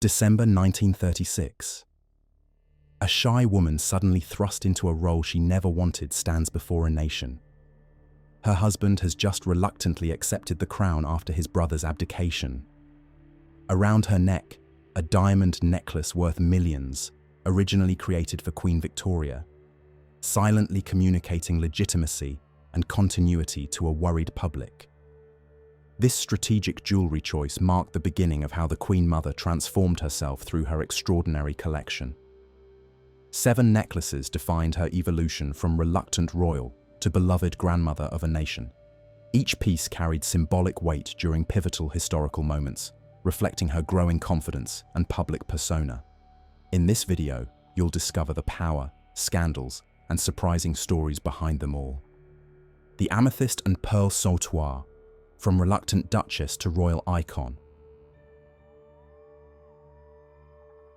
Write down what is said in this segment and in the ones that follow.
December 1936. A shy woman suddenly thrust into a role she never wanted stands before a nation. Her husband has just reluctantly accepted the crown after his brother's abdication. Around her neck, a diamond necklace worth millions, originally created for Queen Victoria, silently communicating legitimacy and continuity to a worried public. This strategic jewelry choice marked the beginning of how the Queen Mother transformed herself through her extraordinary collection. 7 necklaces defined her evolution from reluctant royal to beloved grandmother of a nation. Each piece carried symbolic weight during pivotal historical moments, reflecting her growing confidence and public persona. In this video, you'll discover the power, scandals, and surprising stories behind them all. The amethyst and pearl sautoir, from reluctant duchess to royal icon.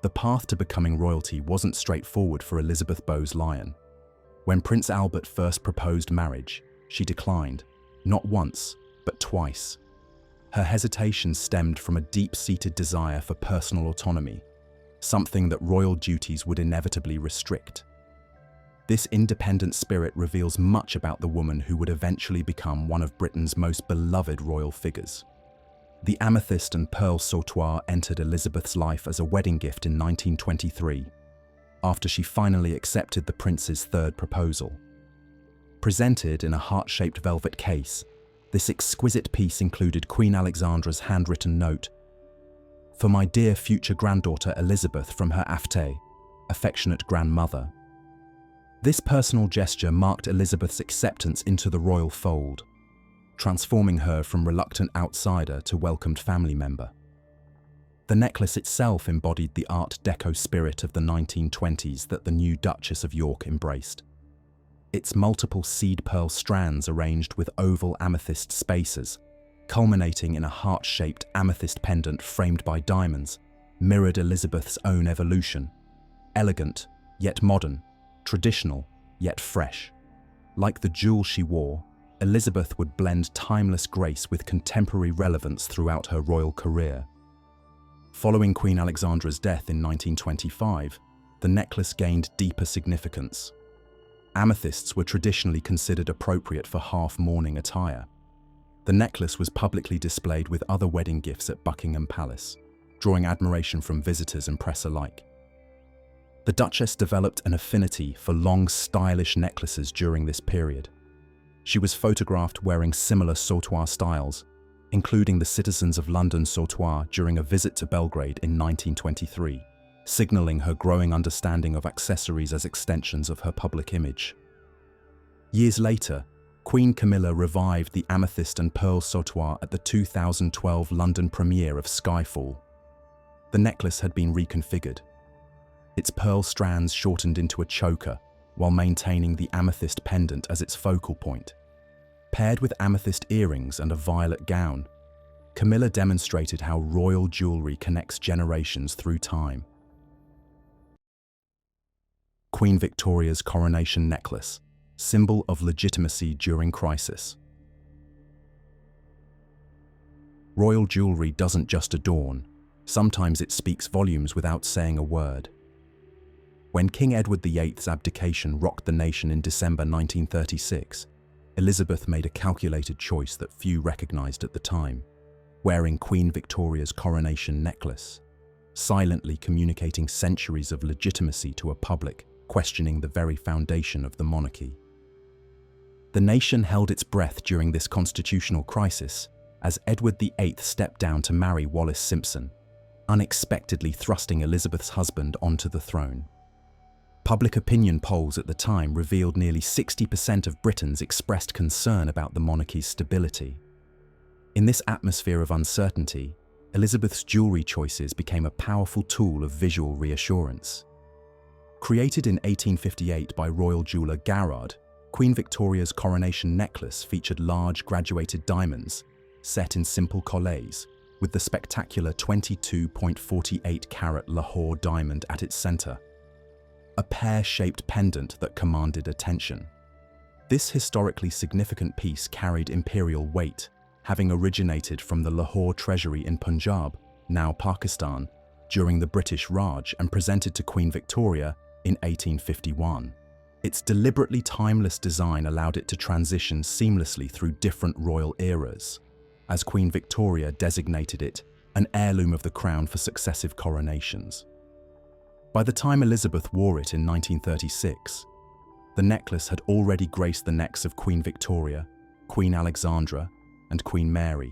The path to becoming royalty wasn't straightforward for Elizabeth Bowes-Lyon. When Prince Albert first proposed marriage, she declined, not once, but twice. Her hesitation stemmed from a deep-seated desire for personal autonomy, something that royal duties would inevitably restrict. This independent spirit reveals much about the woman who would eventually become one of Britain's most beloved royal figures. The amethyst and pearl sautoir entered Elizabeth's life as a wedding gift in 1923, after she finally accepted the prince's third proposal. Presented in a heart-shaped velvet case, this exquisite piece included Queen Alexandra's handwritten note, "For my dear future granddaughter Elizabeth from her afte, affectionate grandmother." This personal gesture marked Elizabeth's acceptance into the royal fold, transforming her from reluctant outsider to welcomed family member. The necklace itself embodied the Art Deco spirit of the 1920s that the new Duchess of York embraced. Its multiple seed pearl strands arranged with oval amethyst spaces, culminating in a heart-shaped amethyst pendant framed by diamonds, mirrored Elizabeth's own evolution. Elegant, yet modern. Traditional, yet fresh. Like the jewel she wore, Elizabeth would blend timeless grace with contemporary relevance throughout her royal career. Following Queen Alexandra's death in 1925, the necklace gained deeper significance. Amethysts were traditionally considered appropriate for half-mourning attire. The necklace was publicly displayed with other wedding gifts at Buckingham Palace, drawing admiration from visitors and press alike. The Duchess developed an affinity for long, stylish necklaces during this period. She was photographed wearing similar sautoir styles, including the Citizens of London sautoir during a visit to Belgrade in 1923, signaling her growing understanding of accessories as extensions of her public image. Years later, Queen Camilla revived the amethyst and pearl sautoir at the 2012 London premiere of Skyfall. The necklace had been reconfigured, its pearl strands shortened into a choker, while maintaining the amethyst pendant as its focal point. Paired with amethyst earrings and a violet gown, Camilla demonstrated how royal jewelry connects generations through time. Queen Victoria's Coronation Necklace, symbol of legitimacy during crisis. Royal jewelry doesn't just adorn, sometimes it speaks volumes without saying a word. When King Edward VIII's abdication rocked the nation in December 1936, Elizabeth made a calculated choice that few recognized at the time, wearing Queen Victoria's Coronation Necklace, silently communicating centuries of legitimacy to a public questioning the very foundation of the monarchy. The nation held its breath during this constitutional crisis as Edward VIII stepped down to marry Wallis Simpson, unexpectedly thrusting Elizabeth's husband onto the throne. Public opinion polls at the time revealed nearly 60% of Britons expressed concern about the monarchy's stability. In this atmosphere of uncertainty, Elizabeth's jewelry choices became a powerful tool of visual reassurance. Created in 1858 by royal jeweler Garrard, Queen Victoria's Coronation Necklace featured large graduated diamonds set in simple collets, with the spectacular 22.48-carat Lahore diamond at its center. A pear-shaped pendant that commanded attention. This historically significant piece carried imperial weight, having originated from the Lahore treasury in Punjab, now Pakistan, during the British Raj and presented to Queen Victoria in 1851. Its deliberately timeless design allowed it to transition seamlessly through different royal eras, as Queen Victoria designated it an heirloom of the crown for successive coronations. By the time Elizabeth wore it in 1936, the necklace had already graced the necks of Queen Victoria, Queen Alexandra, and Queen Mary,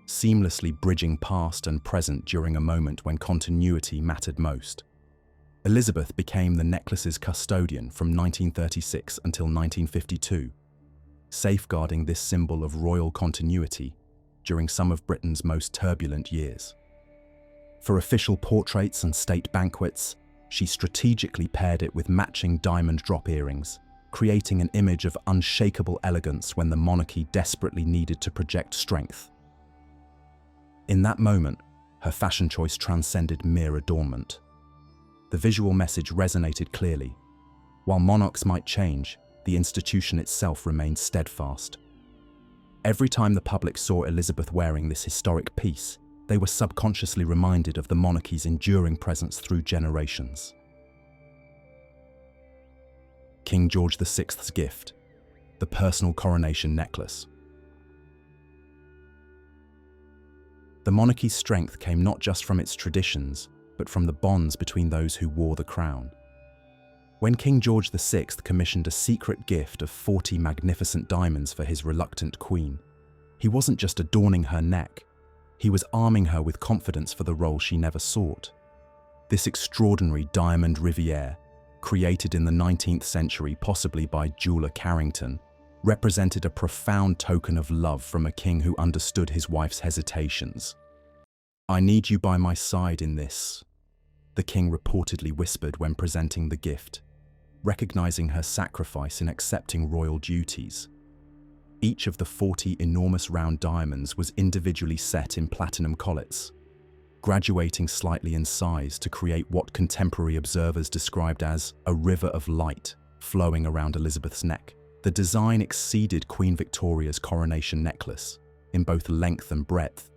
seamlessly bridging past and present during a moment when continuity mattered most. Elizabeth became the necklace's custodian from 1936 until 1952, safeguarding this symbol of royal continuity during some of Britain's most turbulent years. For official portraits and state banquets, she strategically paired it with matching diamond drop earrings, creating an image of unshakable elegance when the monarchy desperately needed to project strength. In that moment, her fashion choice transcended mere adornment. The visual message resonated clearly. While monarchs might change, the institution itself remained steadfast. Every time the public saw Elizabeth wearing this historic piece, they were subconsciously reminded of the monarchy's enduring presence through generations. King George VI's gift, the personal coronation necklace. The monarchy's strength came not just from its traditions, but from the bonds between those who wore the crown. When King George VI commissioned a secret gift of 40 magnificent diamonds for his reluctant queen, he wasn't just adorning her neck, he was arming her with confidence for the role she never sought. This extraordinary diamond riviere, created in the 19th century possibly by jeweler Carrington, represented a profound token of love from a king who understood his wife's hesitations. "I need you by my side in this," the king reportedly whispered when presenting the gift, recognizing her sacrifice in accepting royal duties. Each of the 40 enormous round diamonds was individually set in platinum collets, graduating slightly in size to create what contemporary observers described as a river of light flowing around Elizabeth's neck. The design exceeded Queen Victoria's coronation necklace in both length and breadth,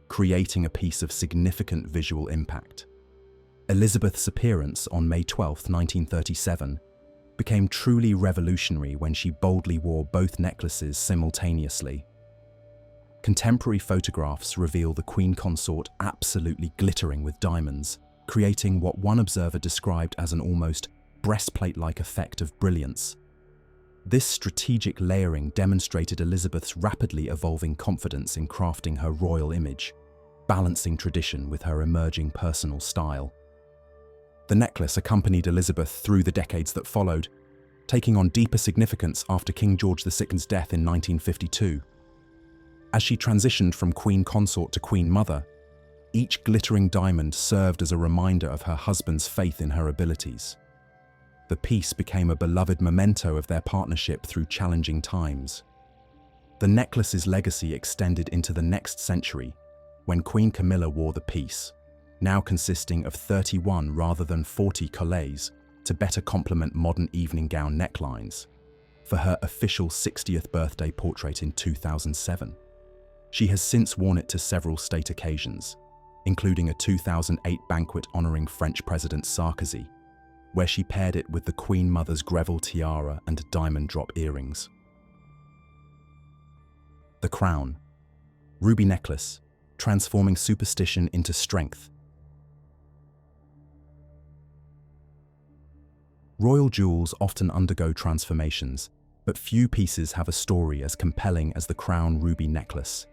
creating a piece of significant visual impact. Elizabeth's appearance on May 12, 1937, became truly revolutionary when she boldly wore both necklaces simultaneously. Contemporary photographs reveal the queen consort absolutely glittering with diamonds, creating what one observer described as an almost breastplate-like effect of brilliance. This strategic layering demonstrated Elizabeth's rapidly evolving confidence in crafting her royal image, balancing tradition with her emerging personal style. The necklace accompanied Elizabeth through the decades that followed, taking on deeper significance after King George VI's death in 1952. As she transitioned from queen consort to queen mother, each glittering diamond served as a reminder of her husband's faith in her abilities. The piece became a beloved memento of their partnership through challenging times. The necklace's legacy extended into the next century, when Queen Camilla wore the piece, now consisting of 31 rather than 40 collets to better complement modern evening gown necklines, for her official 60th birthday portrait in 2007. She has since worn it to several state occasions, including a 2008 banquet honoring French President Sarkozy, where she paired it with the Queen Mother's Greville tiara and diamond drop earrings. The crown, ruby necklace, transforming superstition into strength. Royal jewels often undergo transformations, but few pieces have a story as compelling as the crown ruby necklace.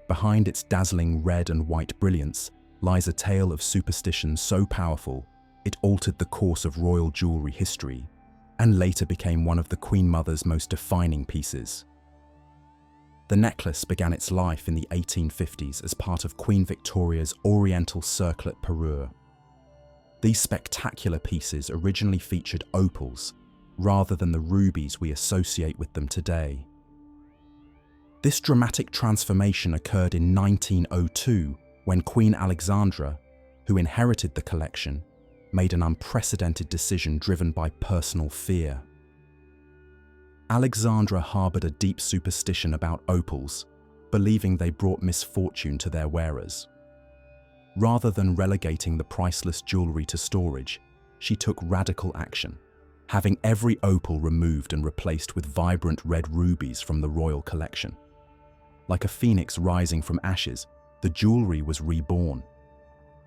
Behind its dazzling red and white brilliance lies a tale of superstition so powerful it altered the course of royal jewelry history and later became one of the Queen Mother's most defining pieces. The necklace began its life in the 1850s as part of Queen Victoria's Oriental circlet parure. These spectacular pieces originally featured opals rather than the rubies we associate with them today. This dramatic transformation occurred in 1902 when Queen Alexandra, who inherited the collection, made an unprecedented decision driven by personal fear. Alexandra harbored a deep superstition about opals, believing they brought misfortune to their wearers. Rather than relegating the priceless jewelry to storage, she took radical action, having every opal removed and replaced with vibrant red rubies from the royal collection. Like a phoenix rising from ashes, the jewelry was reborn.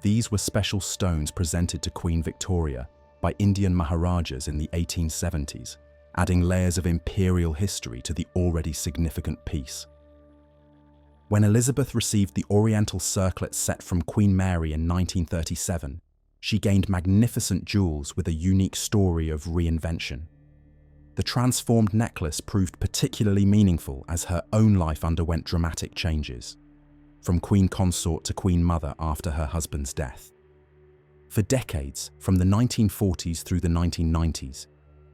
These were special stones presented to Queen Victoria by Indian Maharajas in the 1870s, adding layers of imperial history to the already significant piece. When Elizabeth received the Oriental circlet set from Queen Mary in 1937, she gained magnificent jewels with a unique story of reinvention. The transformed necklace proved particularly meaningful as her own life underwent dramatic changes, from Queen Consort to Queen Mother after her husband's death. For decades, from the 1940s through the 1990s,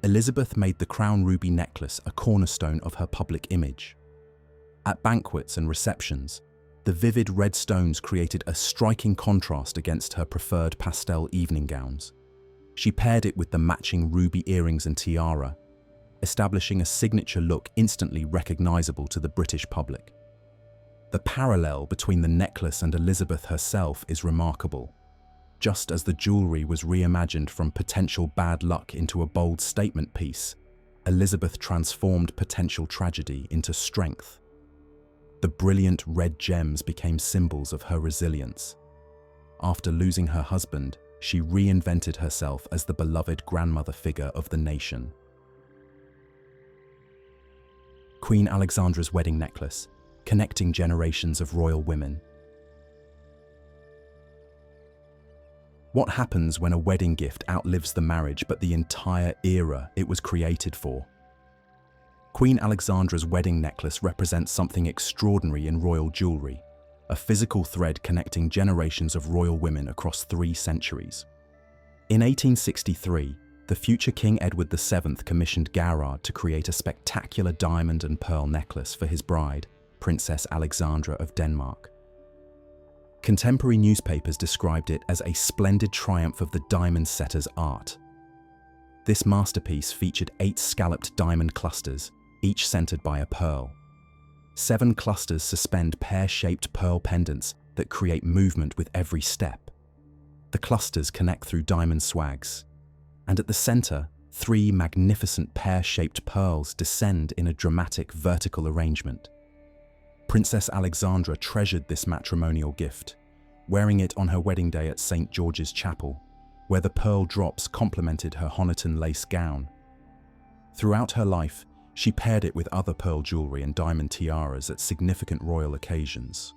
Elizabeth made the crown ruby necklace a cornerstone of her public image. At banquets and receptions, the vivid red stones created a striking contrast against her preferred pastel evening gowns. She paired it with the matching ruby earrings and tiara, establishing a signature look instantly recognizable to the British public. The parallel between the necklace and Elizabeth herself is remarkable. Just as the jewelry was reimagined from potential bad luck into a bold statement piece, Elizabeth transformed potential tragedy into strength. The brilliant red gems became symbols of her resilience. After losing her husband, she reinvented herself as the beloved grandmother figure of the nation. Queen Alexandra's wedding necklace, connecting generations of royal women. What happens when a wedding gift outlives the marriage but the entire era it was created for? Queen Alexandra's wedding necklace represents something extraordinary in royal jewelry, a physical thread connecting generations of royal women across 3 centuries. In 1863, the future King Edward VII commissioned Garrard to create a spectacular diamond and pearl necklace for his bride, Princess Alexandra of Denmark. Contemporary newspapers described it as a splendid triumph of the diamond setter's art. This masterpiece featured 8 scalloped diamond clusters, each centered by a pearl. 7 clusters suspend pear-shaped pearl pendants that create movement with every step. The clusters connect through diamond swags, and at the center, 3 magnificent pear-shaped pearls descend in a dramatic vertical arrangement. Princess Alexandra treasured this matrimonial gift, wearing it on her wedding day at St. George's Chapel, where the pearl drops complemented her Honiton lace gown. Throughout her life, she paired it with other pearl jewelry and diamond tiaras at significant royal occasions.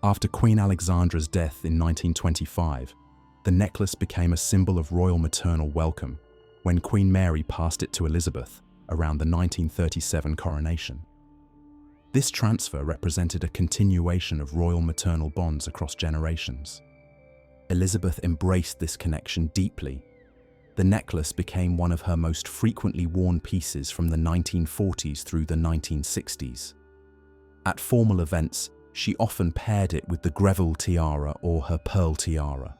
After Queen Alexandra's death in 1925, the necklace became a symbol of royal maternal welcome when Queen Mary passed it to Elizabeth around the 1937 coronation. This transfer represented a continuation of royal maternal bonds across generations. Elizabeth embraced this connection deeply. The necklace became one of her most frequently worn pieces from the 1940s through the 1960s. At formal events, she often paired it with the Greville tiara or her pearl tiara.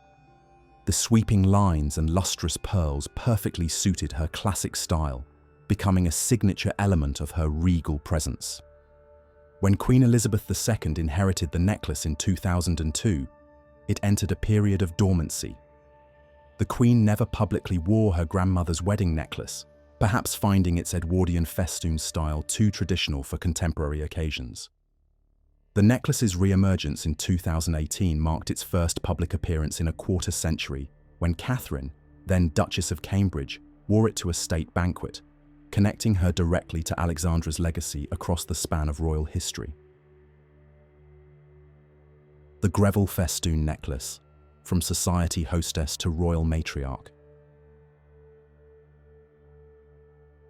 The sweeping lines and lustrous pearls perfectly suited her classic style, becoming a signature element of her regal presence. When Queen Elizabeth II inherited the necklace in 2002, it entered a period of dormancy. The Queen never publicly wore her grandmother's wedding necklace, perhaps finding its Edwardian festoon style too traditional for contemporary occasions. The necklace's re-emergence in 2018 marked its first public appearance in a quarter century when Catherine, then Duchess of Cambridge, wore it to a state banquet, connecting her directly to Alexandra's legacy across the span of royal history. The Greville festoon necklace, from society hostess to royal matriarch.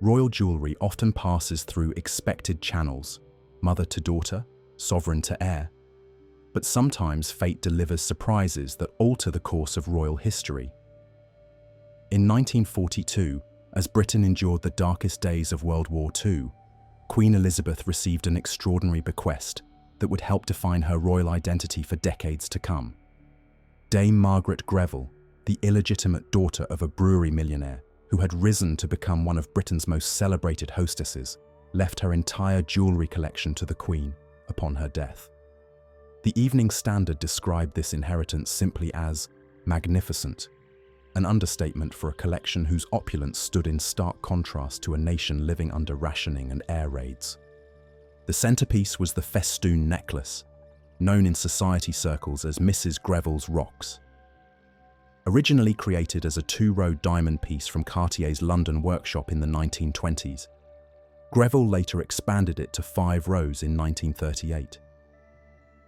Royal jewelry often passes through expected channels, mother to daughter, sovereign to heir, but sometimes fate delivers surprises that alter the course of royal history. In 1942, as Britain endured the darkest days of World War II, Queen Elizabeth received an extraordinary bequest that would help define her royal identity for decades to come. Dame Margaret Greville, the illegitimate daughter of a brewery millionaire who had risen to become one of Britain's most celebrated hostesses, left her entire jewelry collection to the Queen upon her death. The Evening Standard described this inheritance simply as magnificent, an understatement for a collection whose opulence stood in stark contrast to a nation living under rationing and air raids. The centerpiece was the festoon necklace, known in society circles as Mrs. Greville's Rocks. Originally created as a two-row diamond piece from Cartier's London workshop in the 1920s, Greville later expanded it to 5 rows in 1938.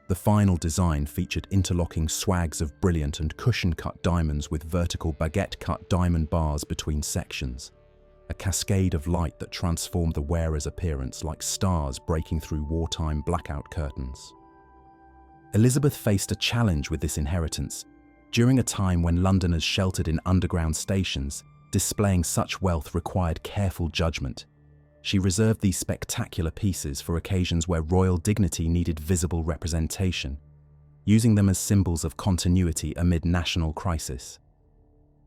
The final design featured interlocking swags of brilliant and cushion-cut diamonds with vertical baguette-cut diamond bars between sections, a cascade of light that transformed the wearer's appearance like stars breaking through wartime blackout curtains. Elizabeth faced a challenge with this inheritance. During a time when Londoners sheltered in underground stations, displaying such wealth required careful judgment. She reserved these spectacular pieces for occasions where royal dignity needed visible representation, using them as symbols of continuity amid national crisis.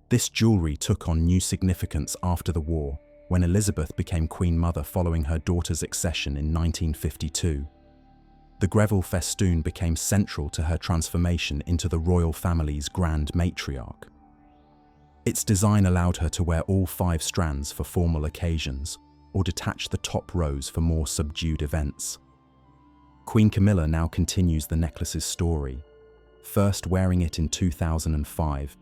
This jewellery took on new significance after the war, when Elizabeth became Queen Mother following her daughter's accession in 1952. The Greville festoon became central to her transformation into the royal family's grand matriarch. Its design allowed her to wear all 5 strands for formal occasions, or detach the top rows for more subdued events. Queen Camilla now continues the necklace's story, first wearing it in 2005,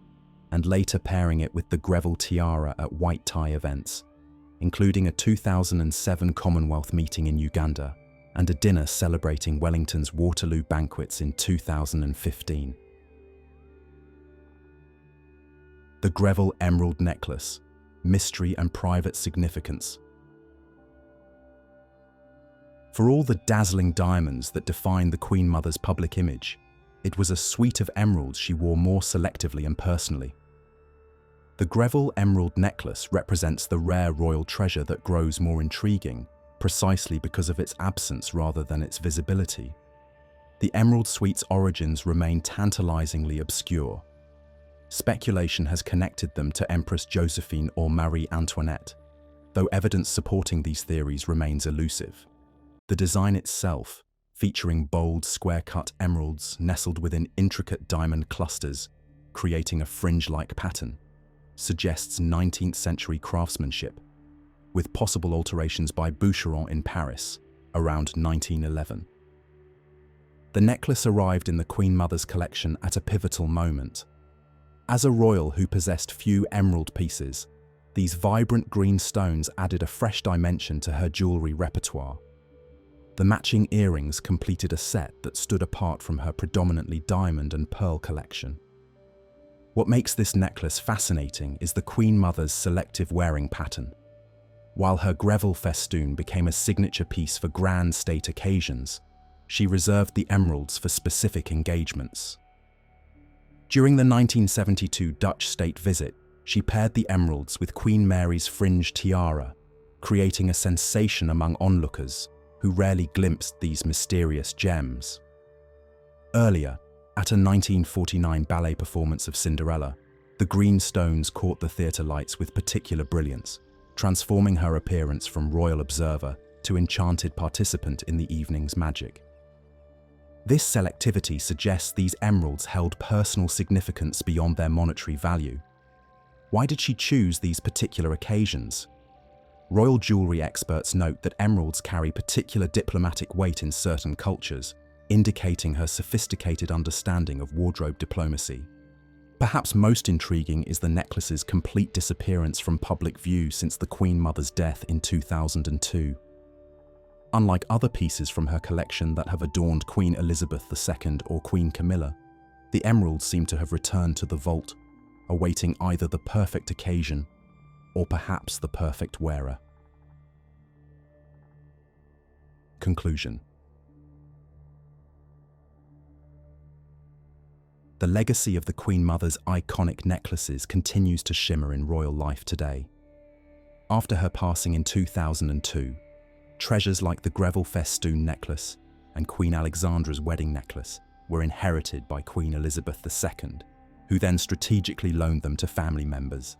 and later pairing it with the Greville tiara at white tie events, including a 2007 Commonwealth meeting in Uganda and a dinner celebrating Wellington's Waterloo banquets in 2015. The Greville Emerald Necklace, Mystery and Private Significance. For all the dazzling diamonds that define the Queen Mother's public image, it was a suite of emeralds she wore more selectively and personally. The Greville Emerald Necklace represents the rare royal treasure that grows more intriguing, precisely because of its absence rather than its visibility. The Emerald Suite's origins remain tantalizingly obscure. Speculation has connected them to Empress Josephine or Marie Antoinette, though evidence supporting these theories remains elusive. The design itself, featuring bold, square-cut emeralds nestled within intricate diamond clusters, creating a fringe-like pattern, suggests 19th century craftsmanship, with possible alterations by Boucheron in Paris around 1911. The necklace arrived in the Queen Mother's collection at a pivotal moment. As a royal who possessed few emerald pieces, these vibrant green stones added a fresh dimension to her jewellery repertoire. The matching earrings completed a set that stood apart from her predominantly diamond and pearl collection. What makes this necklace fascinating is the Queen Mother's selective wearing pattern. While her Greville festoon became a signature piece for grand state occasions, she reserved the emeralds for specific engagements. During the 1972 Dutch state visit, she paired the emeralds with Queen Mary's fringe tiara, creating a sensation among onlookers who rarely glimpsed these mysterious gems. Earlier, at a 1949 ballet performance of Cinderella, the green stones caught the theatre lights with particular brilliance, transforming her appearance from royal observer to enchanted participant in the evening's magic. This selectivity suggests these emeralds held personal significance beyond their monetary value. Why did she choose these particular occasions? Royal jewellery experts note that emeralds carry particular diplomatic weight in certain cultures, indicating her sophisticated understanding of wardrobe diplomacy. Perhaps most intriguing is the necklace's complete disappearance from public view since the Queen Mother's death in 2002. Unlike other pieces from her collection that have adorned Queen Elizabeth II or Queen Camilla, the emeralds seem to have returned to the vault, awaiting either the perfect occasion or perhaps the perfect wearer. Conclusion. The legacy of the Queen Mother's iconic necklaces continues to shimmer in royal life today. After her passing in 2002, treasures like the Greville festoon necklace and Queen Alexandra's wedding necklace were inherited by Queen Elizabeth II, who then strategically loaned them to family members.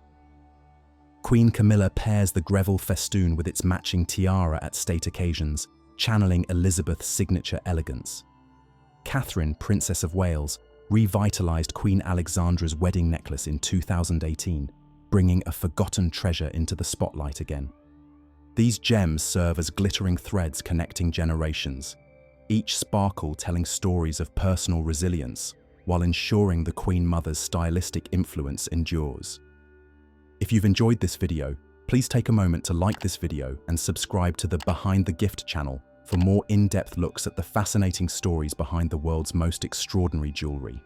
Queen Camilla pairs the Greville festoon with its matching tiara at state occasions, channeling Elizabeth's signature elegance. Catherine, Princess of Wales, revitalized Queen Alexandra's wedding necklace in 2018, bringing a forgotten treasure into the spotlight again. These gems serve as glittering threads connecting generations, each sparkle telling stories of personal resilience, while ensuring the Queen Mother's stylistic influence endures. If you've enjoyed this video, please take a moment to like this video and subscribe to the Behind the Gift channel for more in-depth looks at the fascinating stories behind the world's most extraordinary jewelry.